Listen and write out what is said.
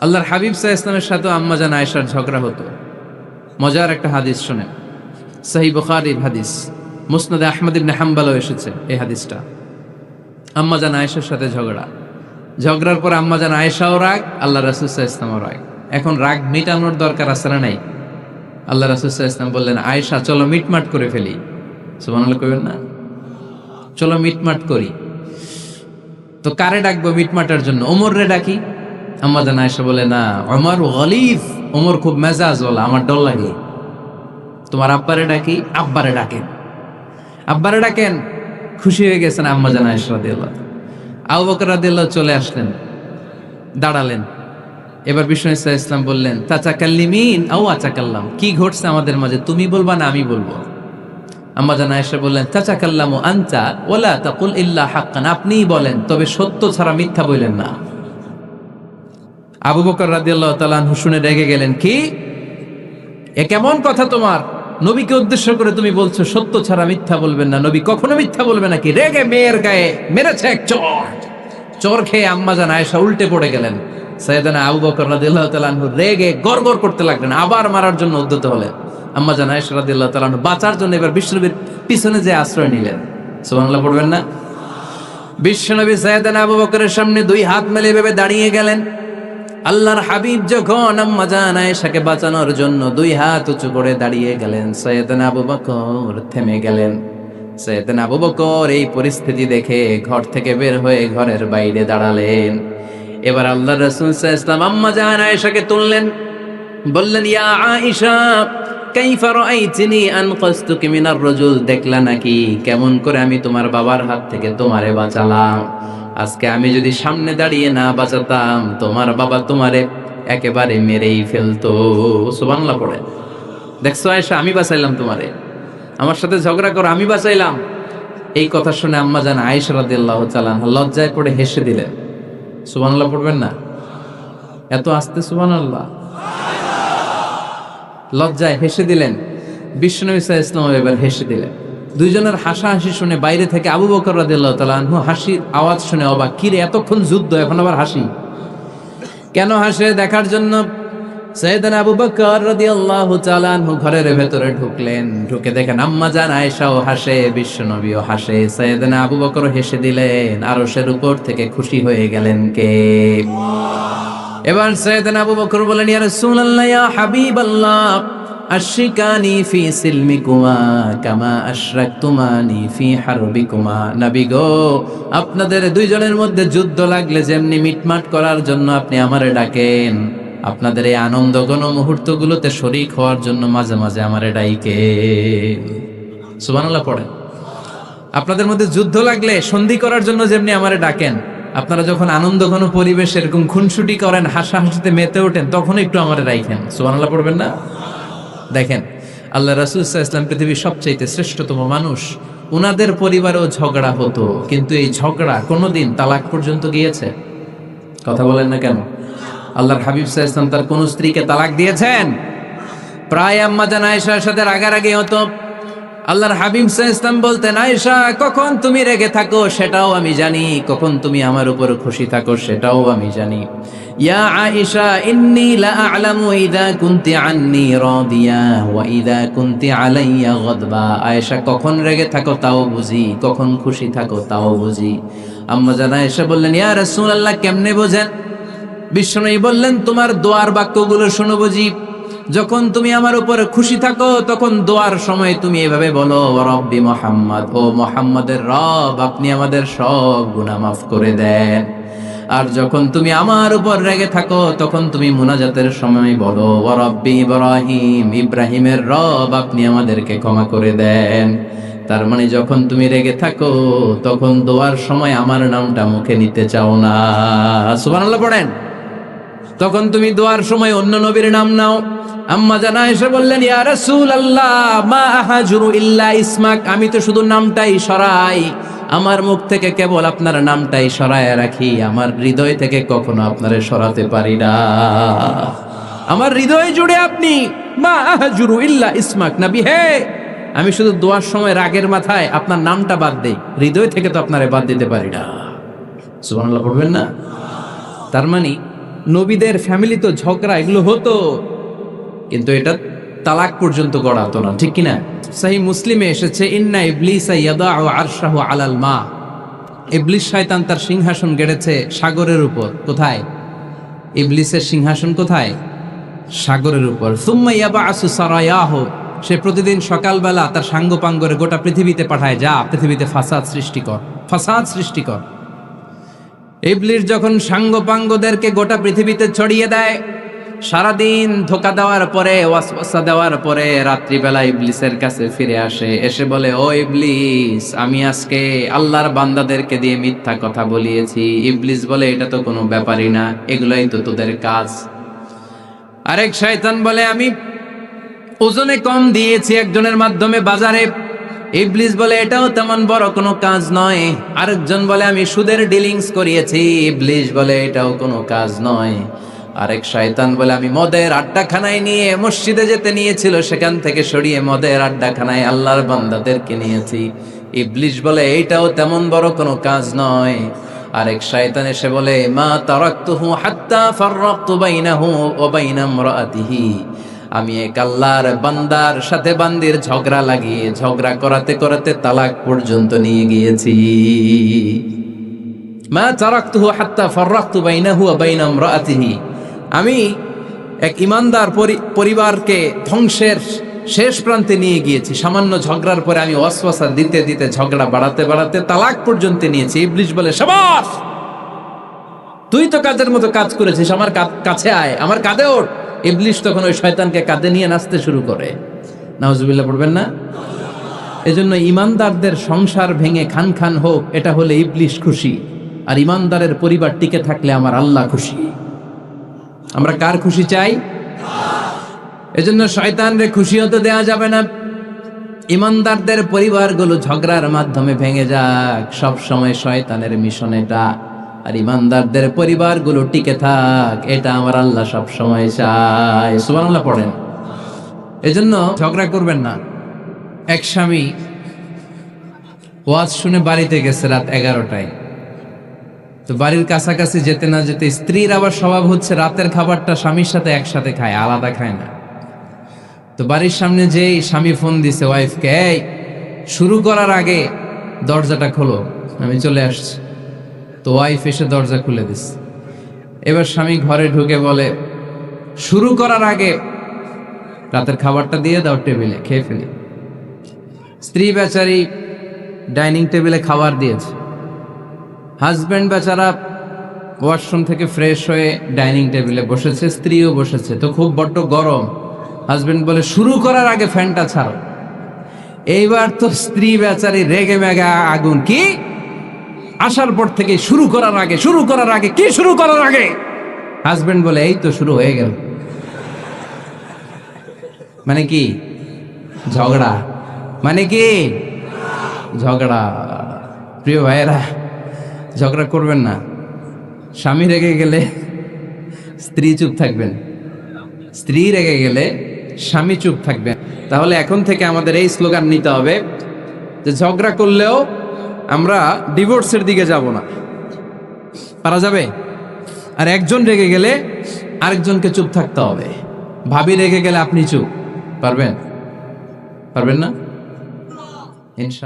আল্লাহর হাবিব সাল্লাল্লাহু আলাইহি ওয়াসাল্লামের সাথে আম্মাজান আয়েশার ঝগড়া হতো। মজার একটা হাদিস শুনেন, সহিহ বুখারীর হাদিস, মুসনাদে আহমদ ইবনে হাম্বলও এসেছে এই হাদিসটা। আম্মাজান আয়েশার সাথে ঝগড়ার পর আম্মাজান আয়েশাও রাগ, আল্লাহ রাসূল সাল্লাল্লাহু আলাইহি ওয়াসাল্লামও রাগ। এখন রাগ মিটানোর দরকার আছে না নাই? আল্লাহ রাসূল সাল্লাল্লাহু আলাইহি ওয়াসাল্লাম বললেন, আয়েশা চলো মিটমাট করে ফেলি। সুবহানাল্লাহ কইবেন না? চলো মিটমাট করি। তো কারে ডাকবো মিটমাটার জন্য? ওমর রে ডাকি। আম্মাজান আয়েশা বলে, না, ওমর গলিজ, ওমর খুব মেজাজ ওয়ালা, আমার ডর লাগে। তোমার আব্বারে ডাকি। আব্বারে ডাকেন, আব্বারে ডাকেন। খুশি হয়ে গেছেন আম্মাজান আয়েশা রাদিয়াল্লাহু। আবু বকর রাদিয়াল্লাহু চলে আসলেন, দাঁড়ালেন। এবার বিষ্ণু সাল্লাল্লাহু আলাইহি ওয়াসাল্লাম বললেন, তাতাকাল্লিমিন আও আতাকাল্লাম, কি ঘটছে আমাদের মাঝে, তুমি বলবা না আমি বলবো? আম্মাজান আয়েশা বললেন, তাতাকাল্লামু আনতা ওয়ালা তাকুল ইল্লা হাক্কান, আপনিই বলেন তবে সত্য ছাড়া মিথ্যা বলেন না। আবু বকর রাদিয়াল্লাহু তাআলা আনহু শুনে রেগে গেলেন, কি এ কেমন কথা তোমার? নবীকে উদ্দেশ্য করে তুমি বলছো সত্য ছাড়া মিথ্যা বলবেন না, নবী কখনো মিথ্যা বলবে নাকি? রেগে মেয়ের গায়ে মেরেছে এক চর খেয়ে আম্মাজান আয়েশা উল্টে পড়ে গেলেন। সাইয়েদনা আবু বকর রাদিয়াল্লাহু তাআলা আনহু রেগে গড়গড় করতে লাগলেন, আবার মারার জন্য উদ্যত হলেন। আম্মাজান আয়েশা রাদিয়াল্লাহু তাআলা আনহু বাঁচার জন্য এবার বিশ্বনবীর পিছনে যে আশ্রয় নিলেন। সুবহানাল্লাহ পড়বেন না? বিশ্বনবী সাইয়েদনা আবু বকরের সামনে দুই হাত মেলে ভেবে দাঁড়িয়ে গেলেন। আল্লাহর হাবিব যখন আম্মাজান আয়েশাকে বাঁচানোর জন্য দুই হাত উঁচু করে দাঁড়িয়ে গেলেন, সাইয়েদনা আবু বকর থেমে গেলেন। সাইয়েদনা আবু বকর এই পরিস্থিতি দেখে ঘর থেকে বের হয়ে ঘরের বাইরে দাঁড়ালেন। এবার আল্লাহর রাসূল সাল্লাল্লাহু আলাইহি ওয়াসাল্লাম আম্মাজান আয়েশাকে তুললেন, বললেন, ইয়া আয়েশা কাইফা রাআইতিনি আনকাসতুকি মিনার রাজুল, দেখলা নাকি কেমন করে আমি তোমার বাবার হাত থেকে তোমারে বাঁচালাম? আজকে আমি যদি সামনে দাঁড়িয়ে না বাঁচাতাম, তোমার বাবা তোমারে একেবারে মেরেই ফেলতো। সুবহানাল্লাহ পড়ে। দেখছো আয়েশা, আমি বাঁচাইলাম তোমারে, আমার সাথে ঝগড়া করো, আমি বাঁচাইলাম। এই কথা শুনে আম্মাজান আয়েশা রাদিয়াল্লাহু তাআলা আনহা লজ্জায় পড়ে হেসে দিলেন। সুবহানাল্লাহ পড়বেন না? এত আস্তে সুবহানাল্লাহ। লজ্জায় হেসে দিলেন। বিশ্বনবী সাল্লাল্লাহু আলাইহি ওয়াসাল্লাম এবার হেসে দিলেন। দুইজনের হাসাহাসি শুনে বাইরে থেকে আবু বকর রাদিয়াল্লাহু তাআলা আনহু হাসির আওয়াজ শুনে অবাক, কিরে এতক্ষণ যুদ্ধ এখন আবার হাসি কেন? হাসে দেখার জন্য সাইয়েদনা আবু বকর রাদিয়াল্লাহু তাআলা আনহু ঘরের ভেতরে ঢুকলেন। ঢুকে দেখেন আম্মাজান আয়েশাও হাসে, বিশ্বনবীও হাসে, সাইয়েদনা আবু বকরও হেসে দিলেন। আরশের উপর থেকে খুশি হয়ে গেলেন কে? এবার সাইয়েদনা আবু বকর বলেন, ইয়া রাসূলুল্লাহ, ইয়া হাবিবাল্লাহ, আশরিকানি ফি সিলমিকুমা কামা আশরাকতুমানি ফি হারবিকুমা। নবী গো, আপনাদের দুইজনের মধ্যে যুদ্ধ লাগলে যেমনি মিটমাট করার জন্য আপনি আমারে ডাকেন, আপনাদের এই আনন্দ ঘন মুহূর্তগুলোতে শরীক হওয়ার জন্য মাঝে মাঝে আমারে ডাকেন। সুবহানাল্লাহ পড়েন। আপনাদের মধ্যে যুদ্ধ লাগলে সন্ধি করার জন্য যেমনি আমারে ডাকেন, আপনারা যখন আনন্দ ঘন পরিবেশ এরকম খুনসুটি করেন, হাসাহাসিতে মেতে ওঠেন, তখন একটু আমারে রাখেন। সুবহানাল্লাহ পড়বেন না? দেখেন, আল্লাহ রাসূল সাল্লাল্লাহু আলাইহি ওয়াসাল্লাম পৃথিবীর সবচাইতে শ্রেষ্ঠতম মানুষ। উনাদের পরিবারেও ঝগড়া হতো, কিন্তু এই ঝগড়া কোনোদিন তালাক পর্যন্ত গিয়েছে? কথা বলেন না কেন? আল্লাহর হাবিব সাল্লাল্লাহু আলাইহি ওয়াসাল্লাম তার কোন স্ত্রীকে তালাক দিয়েছেন? প্রায় আম্মাজান আয়েশার সাথে রাগারাগি হতো। আল্লাহর হাবিব সাল্লাল্লাহু আলাইহি ওয়াসাল্লাম বলতেন, আয়েশা, কখন তুমি রেগে থাকো সেটাও আমি জানি, কখন তুমি আমার উপর খুশি থাকো সেটাও আমি জানি। ইয়া আয়েশা, ইন্নী লা আ'লামু ইযা কুনতি আন্নী রাদিয়া ওয়া ইযা কুনতি আলাইয়া গাদবা। আয়েশা, কখন রেগে থাকো তাও বুঝি, কখন খুশি থাকো তাও বুঝি। আম্মাজান আয়েশা বললেন, ইয়া রাসূলুল্লাহ, কেমনে বোঝেন? বিশ্বনবী বললেন, তোমার দোয়ার বাক্যগুলো শোনো বুঝি। যখন তুমি আমার উপরে খুশি থাকো তখন দোয়ার সময় তুমি এভাবে বলো, রব্বি মুহাম্মদ, ও মুহাম্মাদের রব, আপনি আমাদের সব গুনাহ মাফ করে দেন। আর যখন তুমি আমার উপর রেগে থাকো তখন তুমি মুনাজাতের সময় বলো, রব্বি ইব্রাহিম, ইব্রাহিমের রব, আপনি আমাদেরকে ক্ষমা করে দেন। তার মানে যখন তুমি রেগে থাকো তখন দোয়ার সময় আমার নামটা মুখে নিতে চাও না। সুবহানাল্লাহ পড়েন। তখন তুমি দোয়ার সময় অন্য নবীর নাম নাও। আম্মাজান আয়েশা বললেন, ইয়া রাসূলুল্লাহ, মা আহাজুরু ইল্লা ইসমাক, আমি তো শুধু নামটাই সরাই, আমার মুখ থেকে কেবল আপনার নামটাই সরায় রাখি, আমার হৃদয় থেকে কখনো আপনারে সরাতে পারি না। আমার হৃদয় জুড়ে আপনি, মা আহাজুরু ইল্লা ইসমাক, নবী হে, আমি শুধু দোয়ার সময় রাগের মাথায় আপনার নামটা বাদ দেই, হৃদয় থেকে তো আপনারে বাদ দিতে পারি না। সুবহানাল্লাহ পড়বেন না? তার মানে নবীদের ফ্যামিলি তো ঝগড়া এগুলো হতো, কিন্তু এটা তালাক পর্যন্ত গড়াতো না, ঠিক কিনা? সহিহ মুসলিমে এসেছে, ইন্না ইবলিসা ইয়াদাউ আরশাহু আলাল মা। ইবলিস শয়তান তার সিংহাসন গেড়েছে সাগরের উপর। কোথায়? ইবলিসের সিংহাসন কোথায়? সাগরের উপর। সুম্মা ইয়াবআসু সারায়াহু, সে প্রতিদিন সকালবেলা তার সাঙ্গপাঙ্গরে গোটা পৃথিবীতে পাঠায়, যা পৃথিবীতে ফাসাদ সৃষ্টি কর, ফাসাদ সৃষ্টি কর। ইবলিস যখন সাঙ্গপাঙ্গদেরকে গোটা পৃথিবীতে ছড়িয়ে দেয়, সারাদিন ধোকা দেওয়ার পরে, ওয়াসওয়াসা দেওয়ার পরে, রাত্রিবেলা ইবলিসের কাছে ফিরে আসে, এসে বলে, ও ইবলিস, আমি আজকে আল্লাহর বান্দাদেরকে দিয়ে মিথ্যা কথা বলিয়েছি। ইবলিস বলে, এটা তো কোনো ব্যাপারই না, এগুলোই তো তোদের কাজ। আরেক শয়তান বলে, আমি ওজনে কম দিয়েছি একজনের মাধ্যমে বাজারে। ইবলিস বলে, এটাও তেমন বড় কোনো কাজ নয়। আরেকজন বলে, আমি সুদের ডিলিংস করিয়েছি। ইবলিস বলে, এটাও কোনো কাজ নয়। আরেক শয়তান বলে, আমি মদের আড্ডাখানায় নিয়ে মসজিদে যেতে নিয়েছিল, সেখান থেকে সরিয়ে মদের আড্ডাখানায় আল্লাহর বান্দাদেরকে নিয়েছি। ইবলিস বলে, এইটাও তেমন বড় কোনো কাজ নয়। আরেক শয়তান এসে বলে, মা তারাকতুহু হাত্তা ফাররাকতু বাইনাহু ওয়া বাইনা ইমরাআতিহি, আমি এক আল্লাহর বান্দার সাথে বান্দির ঝগড়া লাগিয়ে, ঝগড়া করাতে করাতে তালাক পর্যন্ত নিয়ে গিয়েছি। মা তারাকতুহু হাত্তা ফাররাকতু বাইনাহু ওয়া বাইনা ইমরাআতিহি, আমি এক ইমানদার পরিবারকে ধ্বংসের শেষ প্রান্তে নিয়ে গিয়েছি। সামান্য ঝগড়ার পরে আমি ওয়াসওয়াসা দিতে দিতে ঝগড়া বাড়াতে বাড়াতে তালাক পর্যন্ত নিয়েছি। ইবলিস বলে, শাবাশ, তুই তো কাজের মতো কাজ করেছিস, আমার কাছে আয়, আমার কাঁধে ওঠ। ইবলিস তখন ওই শয়তানকে কাঁধে নিয়ে নাচতে শুরু করে। নাউজুবিল্লাহ পড়বেন না? এজন্য ইমানদারদের সংসার ভেঙে খান খান হোক, এটা হলে ইবলিস খুশি, আর ইমানদারের পরিবার টিকে থাকলে আমার আল্লাহ খুশি। আমরা কার খুশি চাই? এজন্য শয়তানরে খুশি হতে দেয়া যাবে না। ইমানদারদের পরিবারগুলো ঝগড়ার মাধ্যমে ভেঙে যাক, সব সময় শয়তানের মিশন এটা। আর ইমানদারদের পরিবারগুলো টিকে থাক, এটা আমার আল্লাহ সব সময় চায়। সুবহানাল্লাহ পড়েন। এজন্য ঝগড়া করবেন না। এক স্বামী ওয়াজ শুনে বাড়িতে গেছে রাত 11টায়। তো বাড়ির কাছাকাছি যেতে না যেতে স্ত্রীর আবার স্বভাব হচ্ছে রাতের খাবারটা স্বামীর সাথে একসাথে খায়, আলাদা খায় না। তো বাড়ির সামনে যেই স্বামী ফোন দিছে ওয়াইফকে, এই শুরু করার আগে দরজাটা খোলো, আমি চলে আসছি। তো ওয়াইফ এসে দরজা খুলে দিস। এবার স্বামী ঘরে ঢুকে বলে, শুরু করার আগে রাতের খাবারটা দিয়ে দাও টেবিলে, খেয়ে ফেলি। স্ত্রী বেচারি ডাইনিং টেবিলে খাবার দিয়েছে, হাজব্যান্ড বেচারা ওয়াশরুম থেকে ফ্রেশ হয়ে ডাইনিং টেবিলে বসেছে, স্ত্রীও বসেছে। তো খুব বড্ড গরম। হাজব্যান্ড বলে, শুরু করার আগে ফ্যানটা ছাড়ো। এইবার তো স্ত্রী বেচারি রেগে মেগে আগুন, কি আসার পর থেকে শুরু করার আগে, শুরু করার আগে, কি শুরু করার আগে? হাজব্যান্ড বলে, এই তো শুরু হয়ে গেল। মানে কি? ঝগড়া। মানে কি? ঝগড়া। প্রিয় ভাইয়েরা, ঝগড়া করবেন না। স্বামী রেগে গেলে স্ত্রী চুপ থাকবেন, স্ত্রী রেগে গেলে স্বামী চুপ থাকবেন। তাহলে এখন থেকে আমাদের এই স্লোগান নিতে হবে যে ঝগড়া করলেও আমরা ডিভোর্সের দিকে যাব না। পারা যাবে? আর একজন রেগে গেলে আরেকজনকে চুপ থাকতে হবে। ভাবি রেগে গেলে আপনি চুপ, পারবেন? পারবেন না? ইনশাআল্লাহ।